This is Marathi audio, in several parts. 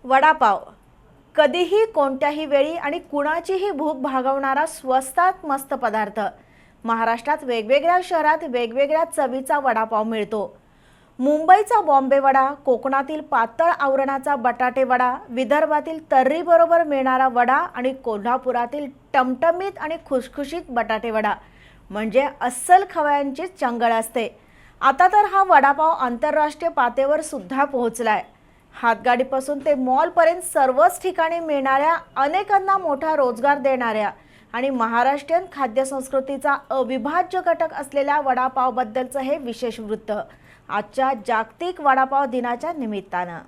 वडापाव कधीही कोणत्याही वेळी आणि कुणाचीही भूक भागवणारा स्वस्तात मस्त पदार्थ। महाराष्ट्रात वेगवेगळ्या शहरात वेगवेगळ्या चवीचा वडापाव मिळतो। मुंबईचा बॉम्बे वडा, कोकणातील पातळ आवरणाचा बटाटे वडा, विदर्भातील तर्री बरोबर मिळणारा वडा आणि कोल्हापुरातील टमटमीत आणि खुसखुशीत बटाटे वडा म्हणजे अस्सल खवय्यांची चंगळ असते। आता तर हा वडापाव आंतरराष्ट्रीय पातळीवर सुद्धा पोहोचलाय। हातगाडीपासून ते मॉलपर्यंत सर्वच ठिकाणी मिळणाऱ्या, अनेकांना मोठा रोजगार देणाऱ्या आणि महाराष्ट्रीयन खाद्य संस्कृतीचा अविभाज्य घटक असलेल्या वडापावबद्दलचं हे विशेष वृत्त आजच्या जागतिक वडापाव दिनाच्या निमित्तानं।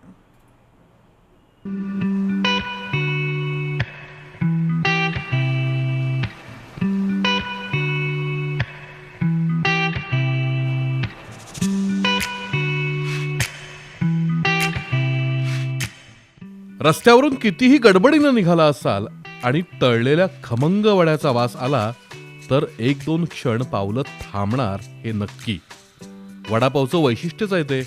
रस्त्यावरून कितीही गडबडीनं निघाला असाल आणि तळलेल्या खमंग वड्याचा वास आला तर एक दोन क्षण पावलं थांबणार हे नक्की। वडापावचं वैशिष्ट्यच आहे ते।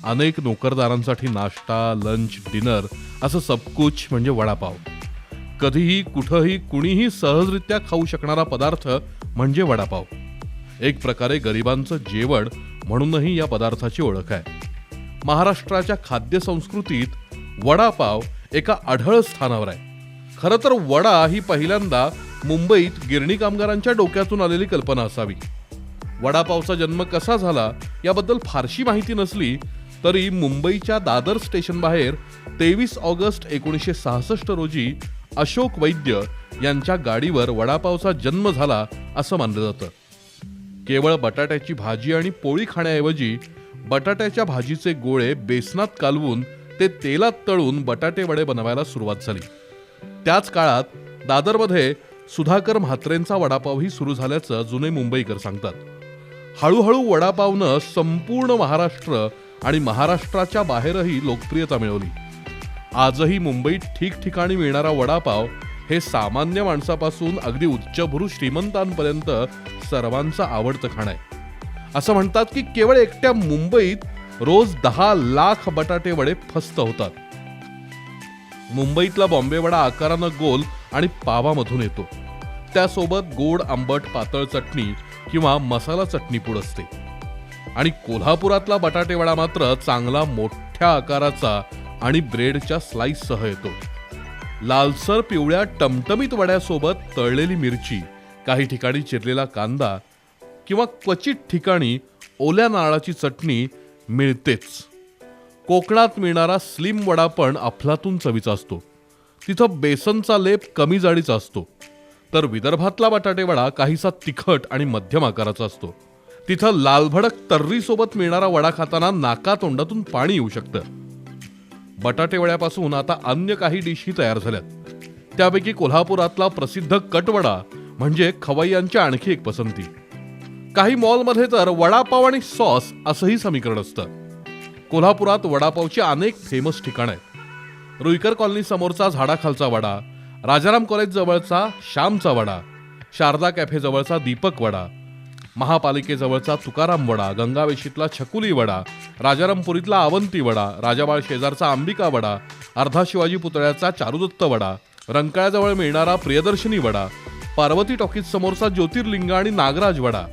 अनेक नोकरदारांसाठी नाश्ता, लंच, डिनर असं सबकुछ म्हणजे वडापाव। कधीही कुठंही कुणीही सहजरित्या खाऊ शकणारा पदार्थ म्हणजे वडापाव। एक प्रकारे गरिबांचं जेवण म्हणूनही या पदार्थाची ओळख आहे। महाराष्ट्राच्या खाद्य संस्कृतीत वडापाव एका अढळ स्थानावर आहे। खरं तर वडा ही पहिल्यांदा मुंबईत गिरणी कामगारांच्या डोक्यातून आलेली कल्पना असावी। वडापावचा जन्म कसा झाला याबद्दल फारशी माहिती नसली तरी मुंबईच्या दादर स्टेशन बाहेर 23 ऑगस्ट 1966 रोजी अशोक वैद्य यांच्या गाडीवर वडापावचा जन्म झाला असं मानलं जातं। केवळ बटाट्याची भाजी आणि पोळी खाण्याऐवजी बटाट्याच्या भाजीचे गोळे बेसनात कालवून ते तेलात तळून बटाटे वडे बनवायला सुरुवात झाली। त्याच काळात दादरमध्ये सुधाकर म्हात्रेंचा वडापावही सुरू झाल्याचं जुने मुंबईकर सांगतात। हळूहळू वडापावनं संपूर्ण महाराष्ट्र आणि महाराष्ट्राच्या बाहेरही लोकप्रियता मिळवली। आजही मुंबईत ठिकठिकाणी मिळणारा वडापाव हे सामान्य माणसापासून अगदी उच्चभ्रू श्रीमंतांपर्यंत सर्वांचं आवडतं खाणं आहे। असं म्हणतात की केवळ एकट्या मुंबईत रोज 10 लाख बटाटे वडे फस्त होतात। मुंबईतला बॉम्बे वडा आकारानं गोल आणि पावामधून येतो। त्यासोबत गोड आंबट पातळ चटणी किंवा मसाला चटणी पूड असते। आणि कोल्हापुरातला बटाटे वडा मात्र चांगला मोठ्या आकाराचा आणि ब्रेडच्या स्लाइस सह येतो। लालसर पिवळ्या टमटमीत वड्यासोबत तळलेली मिरची, काही ठिकाणी चिरलेला कांदा किंवा क्वचित ठिकाणी ओल्या नारळाची चटणी मिळतेच। कोकणात मिळणारा स्लिम वडा पण अफलातून चवीचा असतो। तिथं बेसनचा लेप कमी जाडीचा असतो। तर विदर्भातला बटाटे वडा काहीसा तिखट आणि मध्यम आकाराचा असतो। तिथं लालभडक तर्री सोबत मिळणारा वडा खाताना नाका तोंडातून पाणी येऊ शकतं। बटाटे वड्यापासून आता अन्य काही डिशही तयार झाल्यात। त्यापैकी कोल्हापुरातला प्रसिद्ध कटवडा म्हणजे खवय्यांची आणखी एक पसंती। काही मॉलमध्ये तर वडापाव आणि सॉस असंही समीकरण असतं। कोल्हापुरात वडापावची अनेक फेमस ठिकाणं आहेत। रुईकर कॉलनी समोरचा झाडाखालचा वडा, राजाराम कॉलेज जवळचा श्यामचा वडा, शारदा कॅफे जवळचा दीपक वडा, महापालिकेजवळचा तुकाराम वडा, गंगावेशीतला छकुली वडा, राजारामपुरीतला अवंती वडा, राजाबाळ शेजारचा अंबिका वडा, अर्धा शिवाजी पुतळ्याचा चारुदत्त वडा, रंकाळ्याजवळ मिळणारा प्रियदर्शनी वडा, पार्वती टॉकीज समोरचा ज्योतिर्लिंग आणि नागराज वडा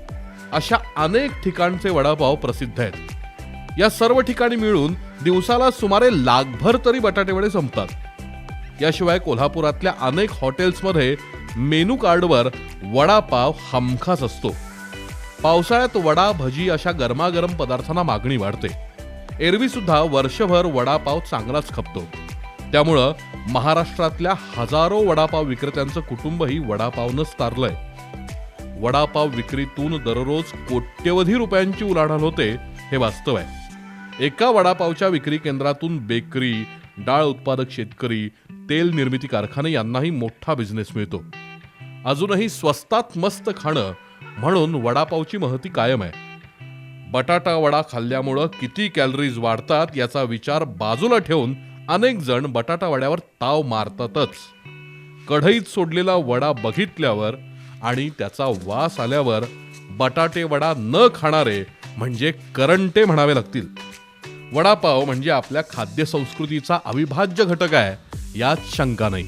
अशा अनेक ठिकाणचे वडापाव प्रसिद्ध आहेत। या सर्व ठिकाणी मिळून दिवसाला सुमारे लाखभर तरी बटाटे वडे संपतात। याशिवाय कोल्हापुरातल्या अनेक हॉटेल्समध्ये मेनू कार्डवर वडापाव हमखास असतो। पावसाळ्यात वडा, भजी अशा गरमागरम पदार्थांना मागणी वाढते। एरवी सुद्धा वर्षभर वडापाव चांगलाच खपतो। त्यामुळं महाराष्ट्रातल्या हजारो वडापाव विक्रेत्यांचं कुटुंबही वडापावनंच तारलंय। वडापाव विक्रीतून दररोज कोट्यवधी रुपयांची उलाढाल होते हे वास्तव आहे। एका वडापावच्या विक्री केंद्रातून बेकरी, डाळ उत्पादक शेतकरी, तेल निर्मिती कारखाने यांनाही मोठा बिझनेस मिळतो। अजूनही स्वस्तात मस्त खाणं म्हणून वडापावची महती कायम आहे। बटाटा वडा खाल्ल्यामुळं किती कॅलरीज वाढतात याचा विचार बाजूला ठेवून अनेक जण बटाटा वड्यावर ताव मारतातच। कढईत सोडलेला वडा बघितल्यावर आणि त्याचा वास आल्यावर बटाटे वडा न खाणारे म्हणजे करंटे म्हणावे लागतील। वडापाव म्हणजे आपल्या खाद्य संस्कृतीचा अविभाज्य घटक आहे यात शंका नाही.